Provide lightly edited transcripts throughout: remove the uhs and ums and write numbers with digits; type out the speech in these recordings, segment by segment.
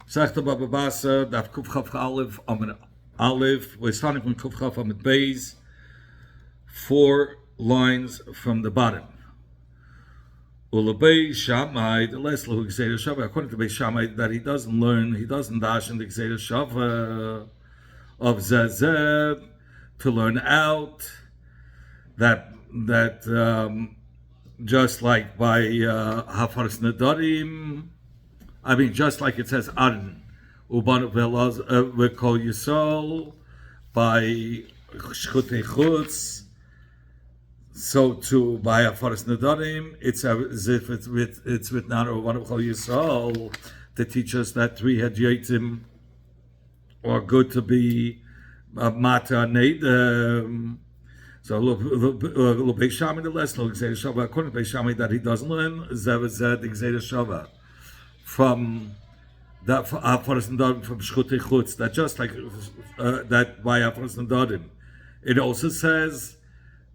Sagt Bava basra, daf kuf chaf Aleph amid Aleph. We're starting from kuf chaf amid Beis, 4 lines from the bottom. Ulabei Shammai, the last little Gzeira Shava, according to Beis Shammai, that he doesn't learn, he doesn't dash in the Gzeira Shava of Zezeh to learn out that just like by Hafaras Nadarim, I mean, just like it says Arin, Uban V'Kol Yisrael, by Shchutei Chutz. So to by Hafaras Nadarim, it's as if it's with Nar Uban V'Kol Yisrael to teach us that 3 Hadyatim are good to be Mata Neidem. So Beis Shammai the less no Gzeira Shava, according to Beis Shammai that he doesn't learn Zeh the Gzeira Shava from that Hafaras Nadarim from Shchutei Chutz, that just like that by Hafaras Nadarim, it also says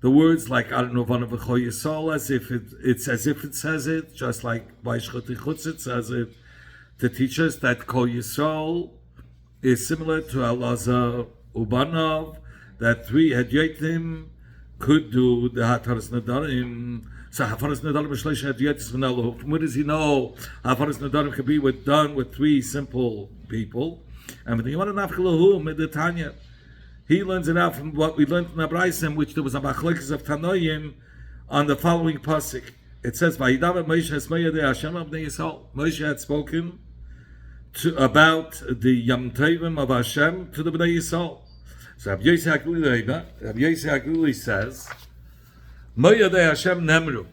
the words like I don't know Vana V'Chol Yisrael as if it's as if it says it, just like by Shchutei Chutz it says it, to teach us that Kol Yisrael is similar to Elazar Ubanav, that 3 Hadyatim could do the Hafaras Nadarim. So Hafaras Nadarim Shleish Hadyatis V'Nalo. From where does he know Hafaras Nadarim could be done with 3 simple people? And with the Yomar Nafkalahu Meditanya, he learns it out from what we learned in the Braisim, which there was a machlekes of Tanoim on the following pasuk. It says, "Vayidav Moshe Esmaya de Hashem Abnei Yisrael." Moshe had spoken about the Yom Tovim of Hashem to the Bnei Yisrael. So Rabbi Yosef Aguli says, Moya de Hashem Nemru.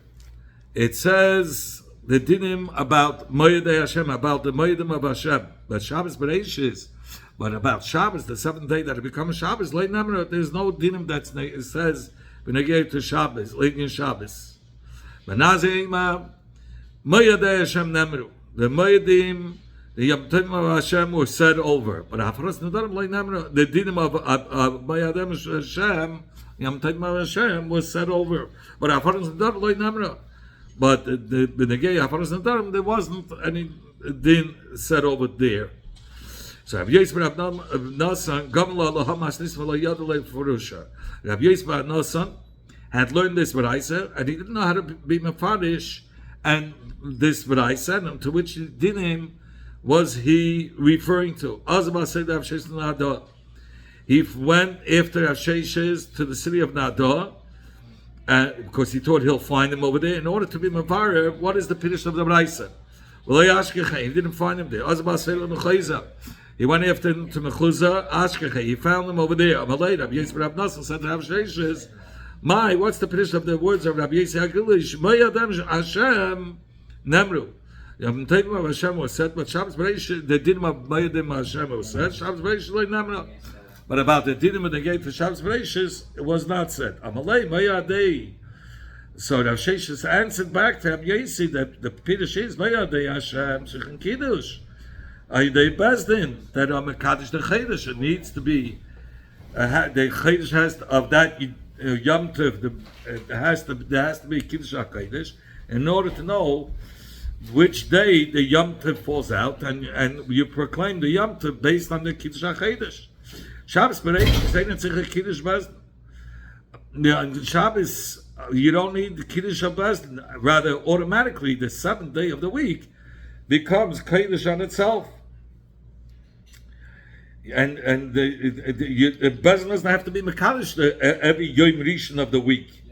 It says the dinim about Moya de Hashem, about the Moedim of Hashem. But Shabbos Bereishis, but about Shabbos, the 7th day that it becomes Shabbos, late Nemru, there's no dinim that says B'negei to Shabbos, late in Shabbos. But Nazima, Moya de Hashem Nemru. The Moedim, the Yom Tovim of Hashem were said over, but Hafaras Nadarim like Namra, the dinim of Mayadem Hashem, Yom Tovim of Hashem was said over, but Hafaras Nadarim like Namra. But the Benegei Hafaras Nadarim, there wasn't any din said over there. So Rabbi Yosef Rav Nasan, Gamla Lahamas Nisvala Yadalei Furusha. Rabbi Yosef Rav Nasan had learned this V'raisa, and he didn't know how to be Mefarish, and this V'raisa, and to which dinim was he referring to? He went after Avsheshes to the city of Nada, because he thought he'll find him over there. In order to be Mavar, what is the Piddush of the Braisa? Well, he didn't find him there. He went after him to Mechuzah, Ashkeche. He found him over there. Amalei, Rabbi Yosef Rav Nasan said to Avsheshes, what's the Piddush of the words of Rabbi Yosef Agilish? Mayadem Hashem Nemru. Yom Tovim of Hashem was said, but Shabbos Bereish, the dinim of Moedim Hashem was said. Shabbos Bereish like Namra, but about the dinim of the gate for Shabbos Bereish, it was not said. Amalei Mayadei. So Rav Sheshes answered back to Rabbi Yossi that the Piddush is Mayadei Hashem Shechin Kiddush. Ayidei Bezdin that on Mekadosh the Chedesh it needs to be the Chedesh has of that Yom Tov. There has to be Kiddush HaKedesh in order to know which day the Yom Tov falls out, and you proclaim the Yom Tov based on the Kiddush HaChedesh. Shabbos Bereish is ain't tzich Kiddush Bezdin. Shabbos, you don't need the Kiddush Bezdin. Rather, automatically, the 7th day of the week becomes Kiddush on itself. And the Bezdin doesn't have to be Mekadosh every Yom Rishon of the week.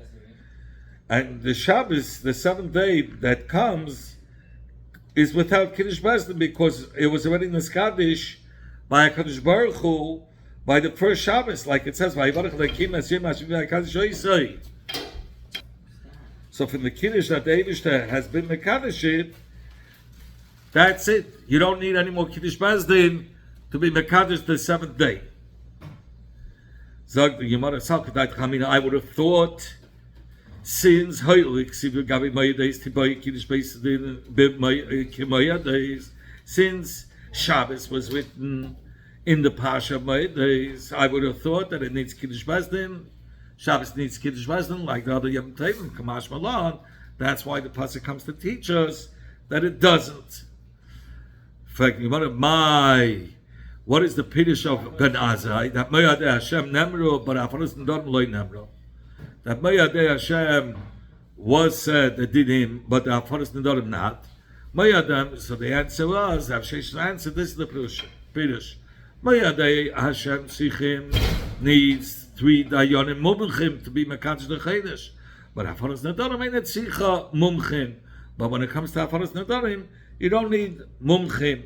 And the Shabbos, the 7th day that comes, is without Kiddush Bezdin because it was already Niskadish by HaKadosh Baruch Hu by the first Shabbos, like it says, so from the Kiddush that the Eivishter has been Mekadosh, that's it. You don't need any more Kiddush Bezdin to be Mekadosh the 7th day. I would have thought since since Shabbos was written in the Pasha of Moedes, I would have thought that it needs Kiddush Bezdin. Shabbos needs Kiddush Bezdin like the other Yom Tovim, Kamash Malan. That's why the pasuk comes to teach us that it doesn't. fact, what is the Piddush of Ben Azai? That Mayadei Hashem Nemru, but Afaros Nedarim Loi Nemru. That Mayadei Hashem was said that did him, but the Afaros Nedarim not. Mayadem, so the answer was, Avshesh's answer, this is the Piddush. Mayadei Hashem Sichim needs 3 Dayanim Mumchim to be Mekadosh the Chedesh. But Afaros Nedarim ain't Sicha Mumchim. But when it comes to Afaros Nedarim, you don't need Mumchim.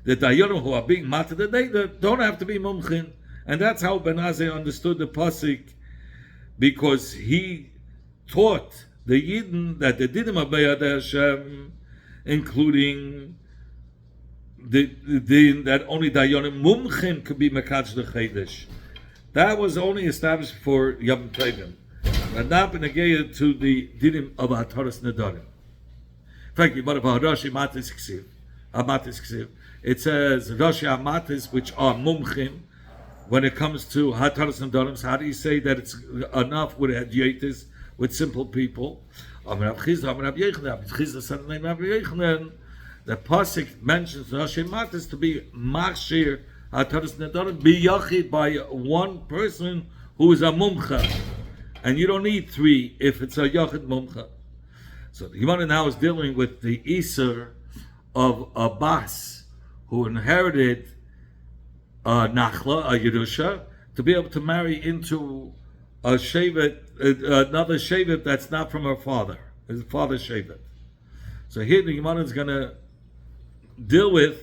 The Dayanim who are being mated the day don't have to be Mumchim. And that's how Ben Azai understood the Pasuk, because he taught the Yidden that the Dinim of Mayadei Hashem, including that only Dayanim Mumchim could be Mekadosh the Chedesh. That was only established for Yom Tovim, but not been negated to the Dinim of Hataras Nedarim. In fact, Rashi Matis Ksiv. It says Rashi Amatis, which are Mumchim, when it comes to Hataras Nedarim. So how do you say that it's enough with Hadyetis, with simple people? The pasuk mentions Rashi Matis to be Machshir Hataras Nedarim biyachid by one person who is a mumcha, and you don't need 3 if it's a yachid mumcha. So the Gemara now is dealing with the Iser of a bas who inherited Nachla, a Yerusha, to be able to marry into a shevet, another shevet that's not from her father, his father's shevet. So here the Gemara is going to deal with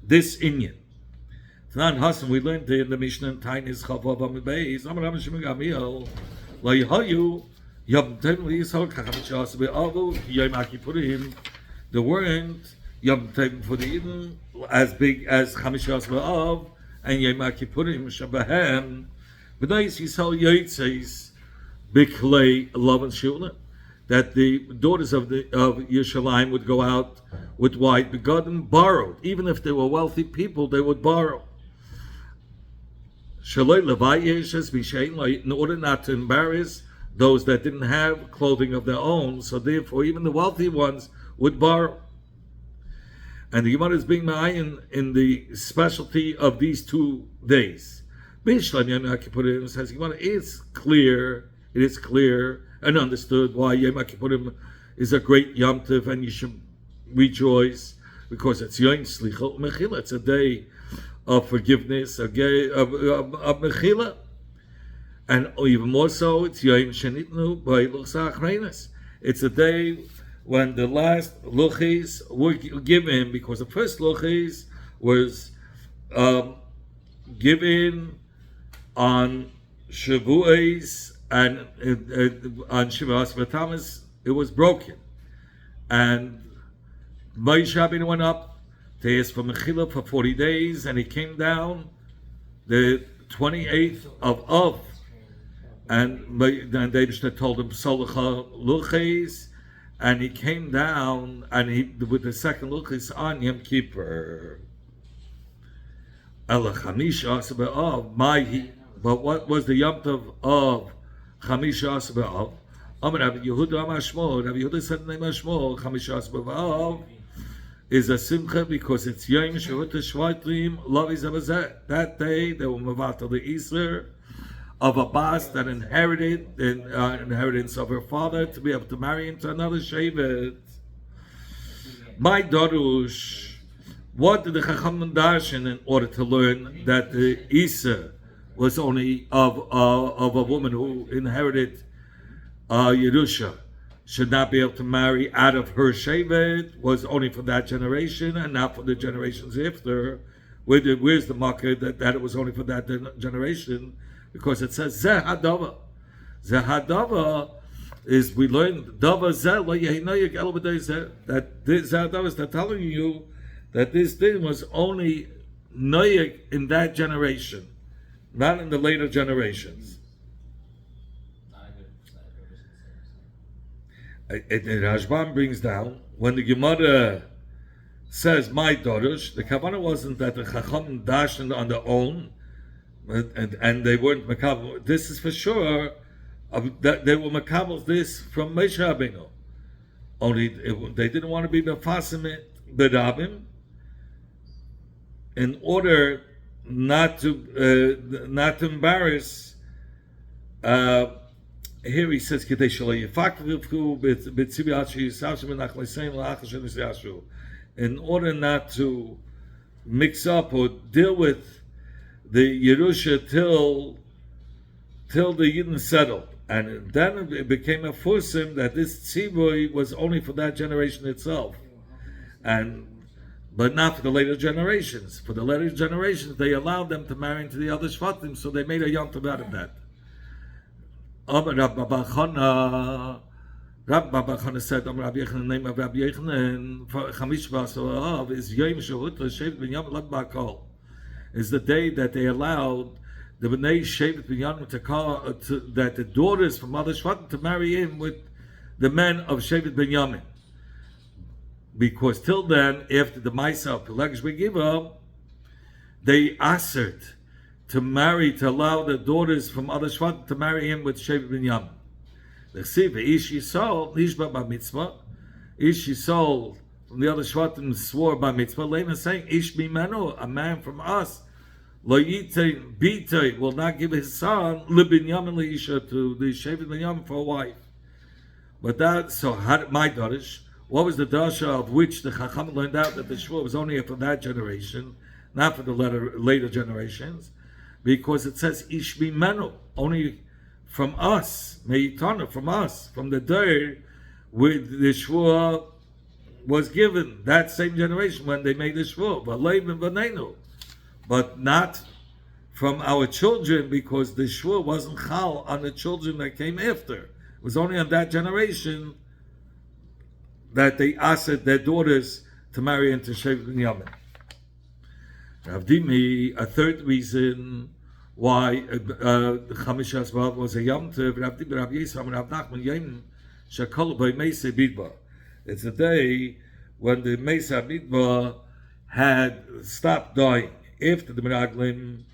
this inyan. Tanan Hasan, we learned in the Mishnah in Tainis Chavav Amidbeis, Amar Rabbi Shimon Gamliel, Lo Yehayu Yom Tovim LiYisrael Kachamish Yaseh Be'avu Yom HaKippurim. There weren't Yom Tovim for the Eden as big as Chamish Yaseh Be'av and Yom HaKippurim Shabahem. B'nais Yisrael Yotzes B'klei Lavan Shula, that the daughters of Yerushalayim would go out with white begotten, borrowed. Even if they were wealthy people, they would borrow. In order not to embarrass those that didn't have clothing of their own, so therefore even the wealthy ones would borrow. And the Gemara is being ma'ayin in the specialty of these 2 days. Bishlam Yom HaKippurim says Gemara, it is clear and understood why Yom HaKippurim is a great Yom Tov and you should rejoice, because it's Yom Slicha Mechila. It's a day of forgiveness, a day of Mechila. And even more so, it's Yom Shenitnu B'Luchs HaAchreinis. It's a day when the last luchis were given, because the first luchis was given on Shavuos, and on Shivas V'Tamas it was broken. And Moshe Rabbeinu went up to ask for Mechila for 40 days, and he came down the 28th of Av. And David told him, Solacha Luches, and he came down, and he with the second Luches on Yom Kippur. But what was the Yom Tov of Chamisha Asar B'Av? Amar Rabbi Yehuda Amar Shmuel. Rabbi Yehuda said the name of Shmuel, Chamisha Asar B'Av, is a simcha because it's Yom Shehut Shvatim Lavi Zabazeh. That day they were mevatel the Iser of a bas that inherited the inheritance of her father to be able to marry into another shevet. My darush, what did the Chacham darshan in order to learn that the Iser was only of a woman who inherited Yerusha, should not be able to marry out of her shevet, was only for that generation and not for the generations after? Where's the marker that it was only for that generation? Because it says Zeh Hadava. Zeh Hadava is, we learn Dava Zeh Lo Yehinayik El B'day Zeh, that this Zeh Hadava is telling you that this thing was only Noyik in that generation, not in the later generations. Rashbam brings down, when the Gemara says my daughters, the kavanah wasn't that the Chacham dashed on their own, and they weren't makabel. This is for sure that they were makabel this from Moshe Rabbeinu. Only they didn't want to be mefasim berabim, in order not to embarrass. Here he says, in order not to mix up or deal with the Yerusha till the Yidden settled. And then it became a fursim that this tzivui was only for that generation itself, but not for the later generations. For the later generations, they allowed them to marry into the other shvatim, so they made a yom tov out of that. Rabbi Bava said, Rabbi Yechanan, the name of Rabbi Yechanan, Chamish B'Asar is Yom Shehut Shevet Binyamin Lag Ba'Kol, is the day that they allowed the Bnei Shevet Binyamin that the daughters from other shvatim to marry in with the men of Shevet Binyamin. Because till then, after the Maisa of Pelegish Begiva, they asserted to allow the daughters from other shvatim to marry in with Shevet Binyamin. The Chsiv, Ish Yisrael, Nishba Bar Mitzvah, Ish Yisrael from the other shvatim swore by mitzvah. Later saying, Ish Mimenu, a man from us, Lo Yitei Bitei, will not give his son LeBinyamin Leisha to the Shevet Binyamin for a wife. But that, so my daughters, what was the dasha of which the Chacham learned out that the shvur was only for that generation, not for the later generations, because it says Ish Mimenu, only from us, Meitana, from us, from the day with the shvur was given, that same generation when they made the shvur, but not from our children, because the shvur wasn't chal on the children that came after. It was only on that generation that they asked their daughters to marry into Shevet Binyamin. Rav Dimi, a third reason why Chamish Asvav was a Yom Tov, Rav Dimi, Rav Yisrael, Rav Nachman, Yom Shakol by Meisei Bidba. It's a day when the Meisei Bidba had stopped dying. After the Meraglim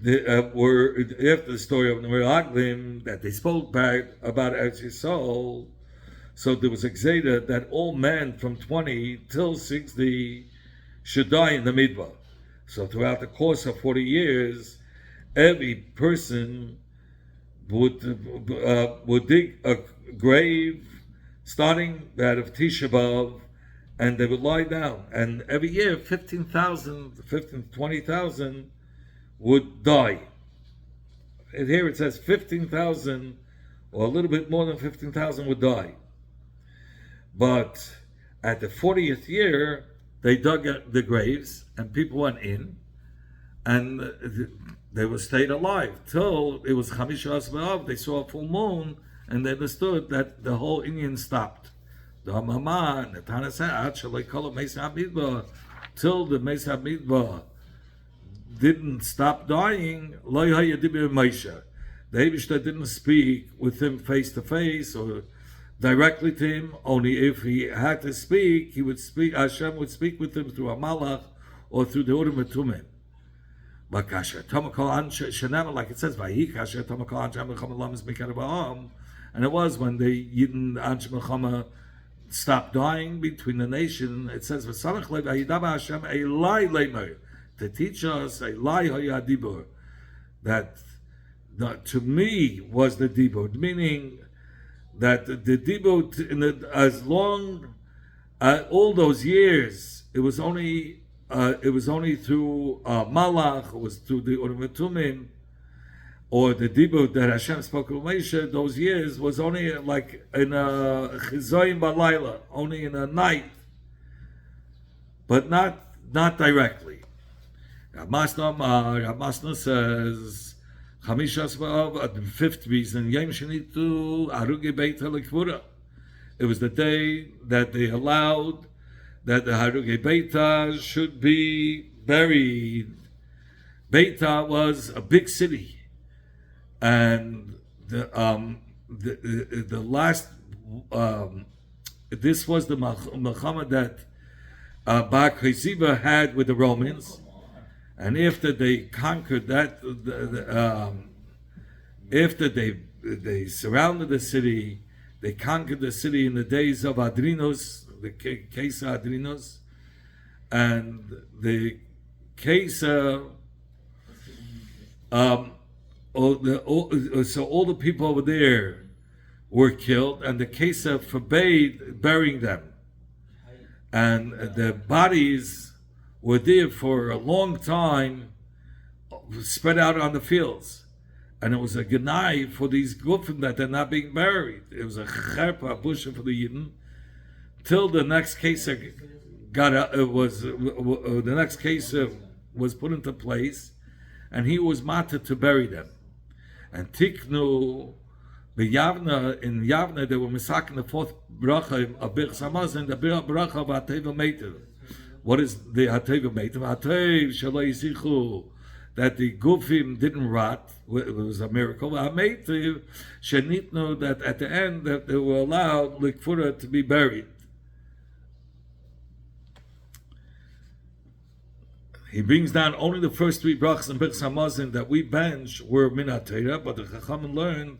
after the story of the Meraglim that they spoke back about Eretz Yisrael, so there was a gzeda that all men from 20 till 60 should die in the Midbar. So throughout the course of 40 years, every person would dig a grave starting out of Tisha B'Av, and they would lie down. And every year, 20,000 would die. And here it says 15,000, or a little bit more than 15,000 would die. But at the 40th year, they dug the graves, and people went in, and they were stayed alive till it was Chamish Asvav. They saw a full moon, and they understood that the whole Indian stopped. The Hamama and the Tana said, till the Meis HaMidbar didn't stop dying, the Eibishter didn't speak with him face to face or directly to him. Only if he had to speak, Hashem would speak with him through a malach or through the Urim Tumim. But like it says, and it was when the Yidden Anshe Melchama stopped dying between the nation. It says, to teach us that to me was the dibur, meaning that the dibur as long all those years it was only through Malach, it was through the Urim Tumim, or the dibur that Hashem spoke to Moshe. Those years was only like in a chizoyim balayla, only in a night, but not directly. Rav Masna says, Chamishas B'Av, the fifth reason, Yom Shenitu Aruge Beit HaLekvura. It was the day that they allowed that the Haruge Beita should be buried. Beita was a big city, and the last this was the Milchama that Bar Koziba had with the Romans. And after they conquered that, after they surrounded the city, they conquered the city in the days of Adrinos, the case of Adrinos, and they Kesa, so all the people over there were killed, and the Kesa forbade burying them. And the bodies were there for a long time, spread out on the fields. And it was a genai for these gufim that they're not being buried. It was a cherpa, a busha for the Yidden, till the next case was put into place, and he was mated to bury them. And Tiknu, in Yavna, they were misaking the fourth bracha of Birch Hamazon, the bracha of Hateva Meitiv. What is the Hateva Meitiv? Hatev Shaloi Yizichu, that the Gufim didn't rot. It was a miracle. Meitiv Shenitnu, that at the end that they were allowed Likfura to be buried. He brings down only the first three brachas in Birch Hamazon that we bench were Minat Torah, but the Chachamim learned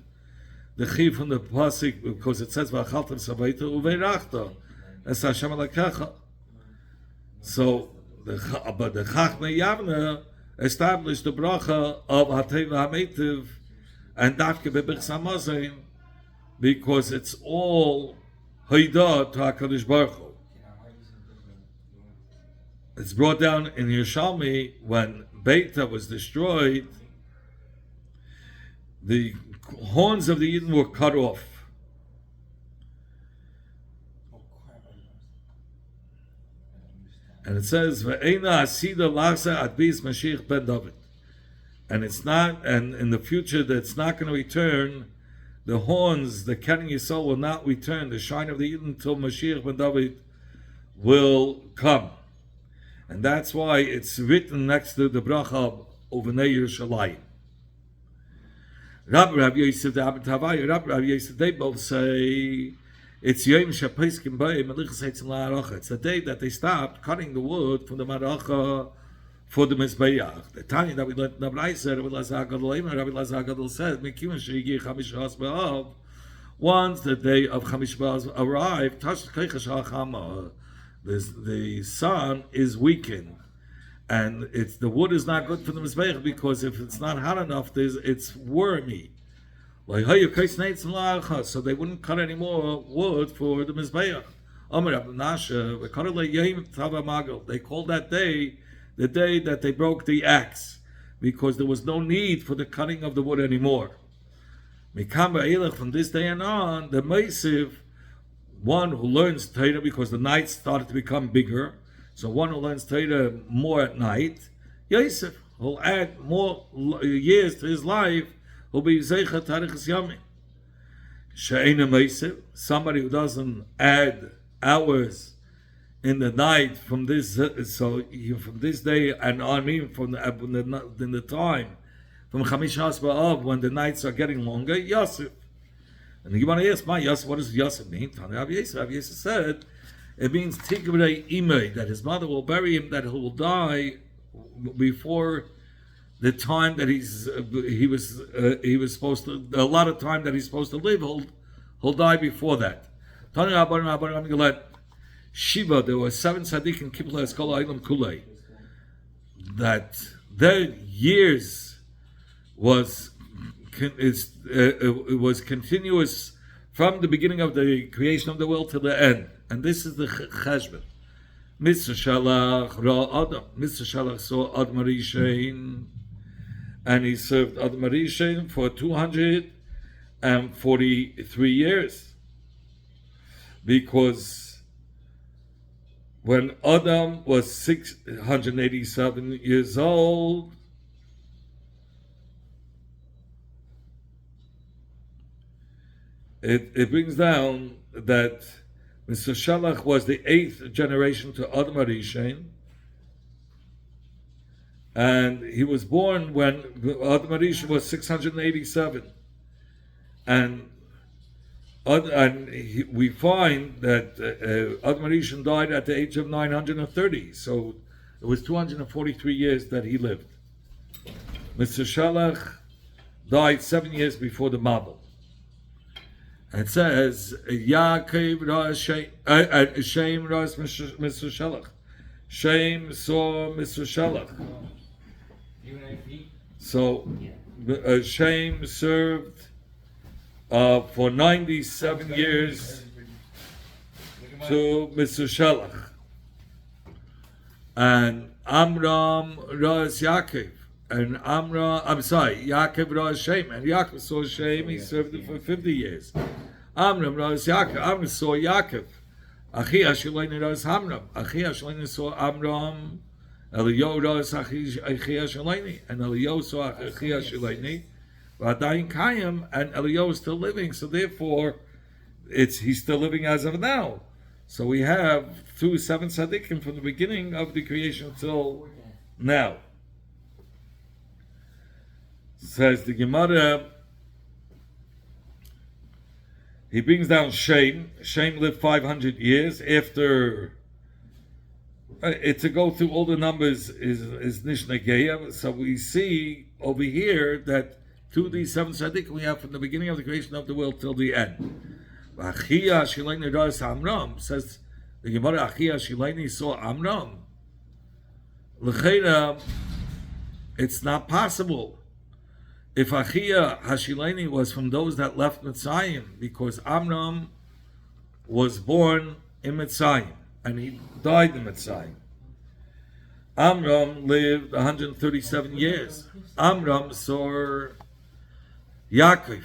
the chiv from the pasuk because it says v'achaltem sabayta uveirachta es Hashem alakecha. So the Chachmei Yavna established the bracha of Hateva Hametiv and Dafke beBirch Hamazon because it's all Haidah to HaKadosh Baruch Hu. It's brought down in Yerushalmi when Beita was destroyed, the horns of the Eden were cut off. And it says, "Ve'ena asida lasa at bis Mashiach ben David." And it's not, and in the future, that's not going to return. The horns, the Kenan Yisrael will not return. The shine of the Eden until Mashiach ben David will come. And that's why it's written next to the bracha of Uvnei Yerushalayim. Rabbi Yosef, the Abba Tavai, Rabbi Yosef, they both say it's Yom Shapaiskim Bayim Melichas Heitzim La'aracha. It's the day that they stopped cutting the wood from the Maracha for the Mizbeach. The Tanya that we learned in the Braisa, Rabbi Lazar Gadol said, Mekivan Sheigi Chamish B'As B'Av. Once the day of Chamish B'Av arrived, Tash Keichash HaChama, the sun is weakened, and it's the wood is not good for the mizbeach because if it's not hot enough, it's wormy. So they wouldn't cut any more wood for the mizbeach. They called that day the day that they broke the axe because there was no need for the cutting of the wood anymore. From this day and on, the Meisiv, one who learns Torah because the nights started to become bigger, so one who learns Torah more at night, Yosef, who'll add more years to his life, will be Zeicha Tarichas Yamin. She'ena Meisiv, somebody who doesn't add hours in the night from this, from this day and on, I mean from the time, from Chamish B'Av, when the nights are getting longer, Yosef. And you want to ask, Yosef, what does Yosef mean? Rav Yosef said, it means Tigrei Imei, that his mother will bury him, that he will die before the time that he was supposed to, a lot of time that he's supposed to live, he'll die before that. Shiva, there were 7 tzaddikim Kibla Eskola Eilam Kulei, that their years was continuous from the beginning of the creation of the world to the end. And this is the cheshbon. Mr. Shalach Ra Adam. Mr. Shalach saw Adam Arishain, and he served Adam Arishain for 243 years. Because when Adam was 687 years old, it brings down that Mr. Shalach was the 8th generation to Adam Arishain, and he was born when Adam Arishain was 687, and we find that Adam Arishain died at the age of 930, so it was 243 years that he lived. Mr. Shalach died 7 years before the Mabel. It says, Yaakov Ras Shem Ras Mr. Shalach. Shem saw Mr. Shalach. So Shem served for 97 years to Mr. Shalach. And Amram Raz Yaakov. And Yaakov Raz Shem. And Yaakov saw Shem, he served him for 50 years. Amram Raz Yaakov. Amram saw Yaakov. Achi Ashulaini Raz Amram. Achi Ashulaini saw Amram. Eliyahu Raz Achi Ashulaini. And Eliyahu saw Achi Ashulaini. V'adayin Kayim. And Eliyahu is still living. So therefore, he's still living as of now. So we have 7 tzaddikim from the beginning of the creation till now. Says the Gemara, he brings down Shem. Shem lived 500 years after. To go through all the numbers is Nishnageya. So we see over here that through these 7 tzaddikim we have from the beginning of the creation of the world till the end. Achia Shilaini Ras Amram, says the Gemara. Achia Shilaini saw Amram. L'cheira, it's not possible. If Achia Hashilaini was from those that left Mitzrayim, because Amram was born in Mitzrayim and he died in Mitzrayim. Amram lived 137 years. Amram saw Yaakov.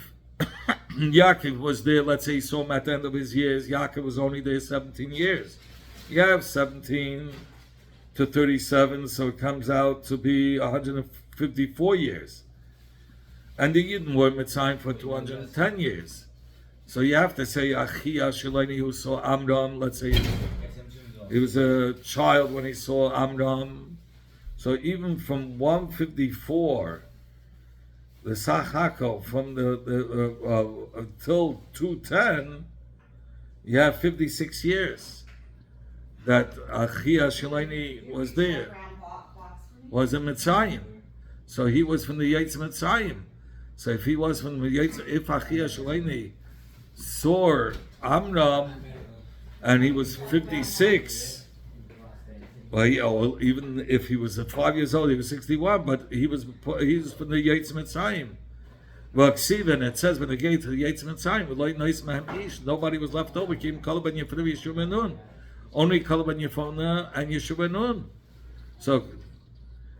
Yaakov was there, let's say he saw him at the end of his years. Yaakov was only there 17 years. You have 17 to 37, so it comes out to be 154 years. And the Yidden were in Mitzrayim for 210 years. So you have to say, Achia Shilani, who saw Amram, let's say he was a child when he saw Amram. So even from 154, the Sachako, from until 210, you have 56 years that Achia Shilani was there, was in Mitzrayim. So he was from the Yates Mitzrayim. So if he was from the Yates, if Achia Shilani saw Amram and he was 56, well, even if he was 5 years old, he was 61, but he was from the Yates Mitzrayim. Well, and it says when they get to the Yates Mitzrayim, nobody was left over. Only Kalaban Yefona and Yeshua Nun. So,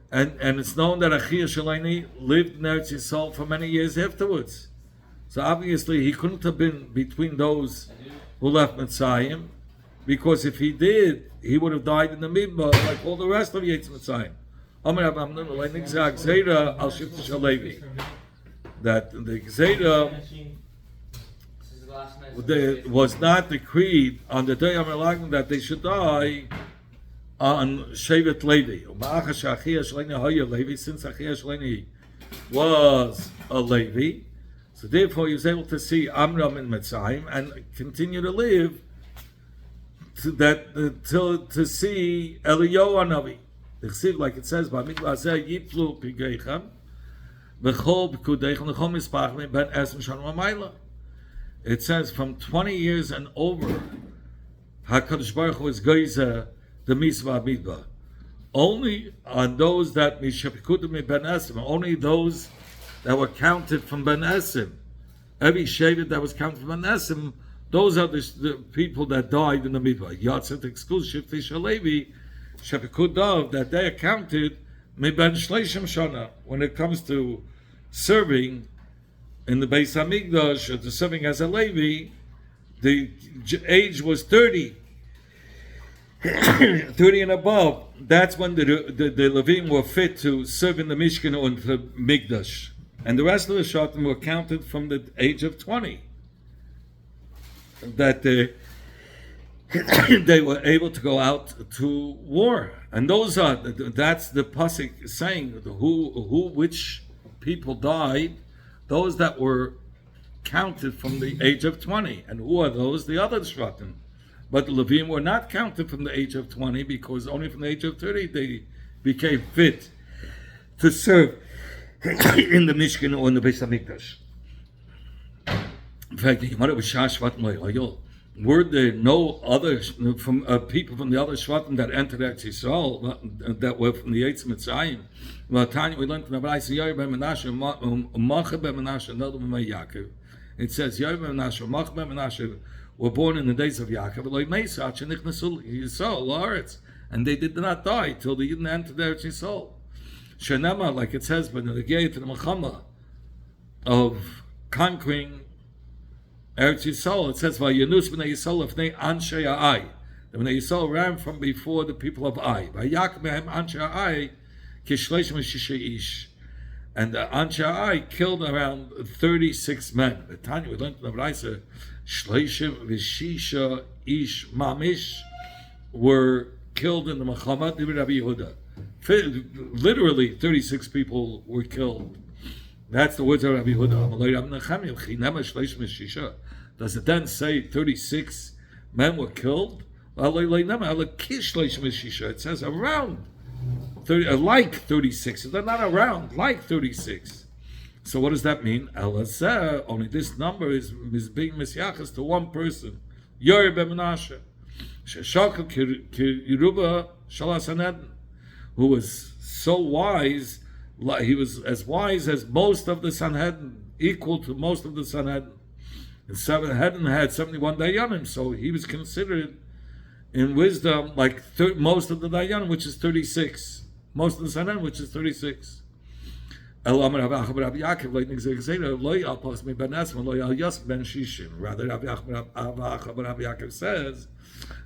and it's known that Achia Shalaini lived in Eretz Yisrael for many years afterwards. So obviously he couldn't have been between those who left Mitzrayim, because if he did, he would have died in the Midbar like all the rest of Yates Mitzrayim. That the Gzeda was not decreed on the day of Melagim that they should die on Shevet Levi. Since Achia Shleini was a Levi, so therefore he was able to see Amram in Mitzrayim and continue to live to see Eliyahu Hanavi. Like it says, it says from 20 years and over, HaKadosh Baruch Hu is Geiza the Misvah Midbar. Only on those that Mishapikudim Ben Esim, only those that were counted from Ben Esim. Every Shevet that was counted from Ben Esim, those are the people that died in the Midbar. Yatzet exclusive Shalevi, Shapikudav, that they are counted Ben Shleishim Shana. When it comes to serving in the Beis Hamikdash, or to serving as a Levi, the age was 30. 30 and above. That's when the Levim were fit to serve in the Mishkan or the Mikdash. And the rest of the Shatim were counted from the age of 20. That they were able to go out to war. And that's the Pasuk saying which people died, those that were counted from the age of 20. And who are those? The other Shvatim. But the Levim were not counted from the age of 20, because only from the age of 30 they became fit to serve in the Mishkan or in the Beis Hamikdash. In fact, the Gemara was Shashvat Mo'ayol. were there no other from people from the other Shvatim that entered Eretz Yisrael that were from the Eitz Mitzrayim? Well, Tanya, we learned from the Brayso Yoy ben Menashe, Macha ben Menashe, Noda ben Yaakov. It says Yoy ben Menashe, Macha ben Menashe were born in the days of Yaakov, and they did not die till the Yidden entered Eretz Yisrael. Shenema, like it says, when they gave to the Mechama of conquering Eretz Yisrael, it says, "Vayanus b'nei Yisrael lefnei Anshe Ai." The b'nei Yisrael ran from before the people of Ai. Vayak mehem Anshe Ai kishleish v'shisha ish, and the Anshe Ai killed around 36 men. The Tanya we learned in the Brayso, shleishim v'shisha ish mamish were killed in the Mechama. Rabbi Yehuda, literally 36 people were killed. That's the words of Rabbi Yehuda. Does it then say 36 men were killed? It says around 30, like 36. They're not around, like 36. So what does that mean? Only this number is being misyachas to one person. Yoy ben Menashe. Sheshakal Kiruba Shalasanedin, who was so wise. He was as wise as most of the Sanhedrin, equal to most of the Sanhedrin. And Sanhedrin had 71 Dayanim, so he was considered in wisdom like most of the Dayanim, which is 36. Most of the Sanhedrin, which is 36. Rather, Rabbi Yaakov says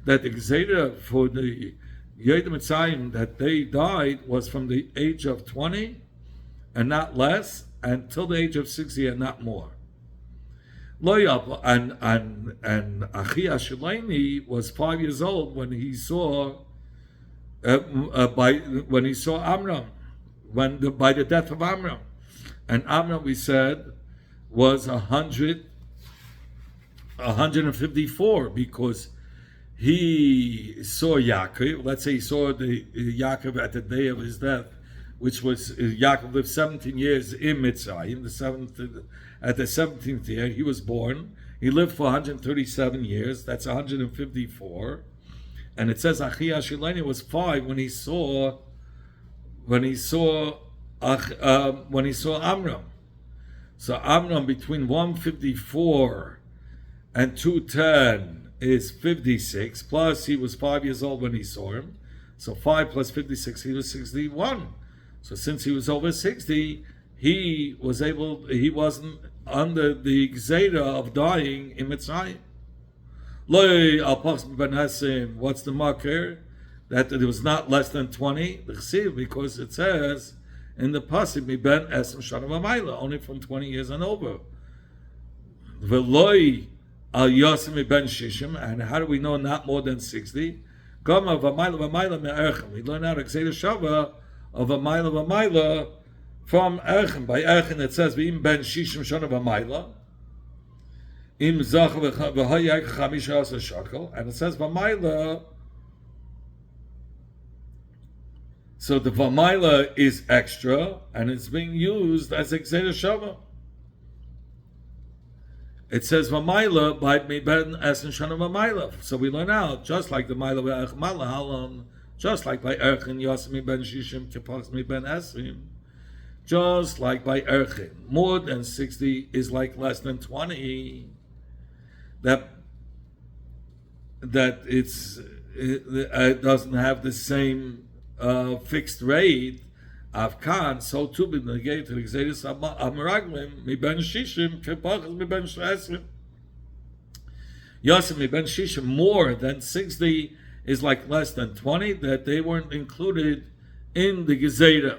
that the Gzeda for the Yedem Mitzrayim that they died was from the age of 20 and not less, until the age of 60 and not more. And Achi Ashulaini was 5 years old when he saw Amram, by the death of Amram. And Amram, we said, was 154 because he saw Yaakov. Let's say he saw the Yaakov at the day of his death, which was Yaakov lived 17 years in Mitzrayim. At the 17th year, he was born. He lived for 137 years. That's 154. And it says Achi Ashilani was 5 when he saw Amram. So Amram between 154 and 210 is 56. Plus he was 5 years old when he saw him. So 5 plus 56, he was 61. So since he was over 60, he wasn't under the Gzeda of dying in Mitzrayim. What's the marker? That it was not less than 20, because it says in the Pasuk, mi ben esem shana v'mayla, only from 20 years and over. V'loi al yosem mi ben shishim, and how do we know not more than 60? Gama v'mayla me'erchem. We learn out Gzeda Shava of v'mayla from Erchem. By Erchem it says v'im ben shishim shana v'mayla, im zach v'hayek chamisha asa shakel, and it says v'mayla. So the v'mayla is extra, and it's being used as a Gzeda Shava. It says v'mayla by mi ben esen shana v'mayla. So we learn out just like the mayla v'erchem mala halon, just like by Erchem Yosemi ben Shishim Kepachs mi ben Esrim, just like by Erchem, more than 60 is like less than 20. That it doesn't have the same fixed rate of Khan. So too be negated to the Gzedis Amaraglim mi ben Shishim Kepachs mi ben Esrim. Yosemi ben Shishim more than 60 is like less than 20, that they weren't included in the Gezeda.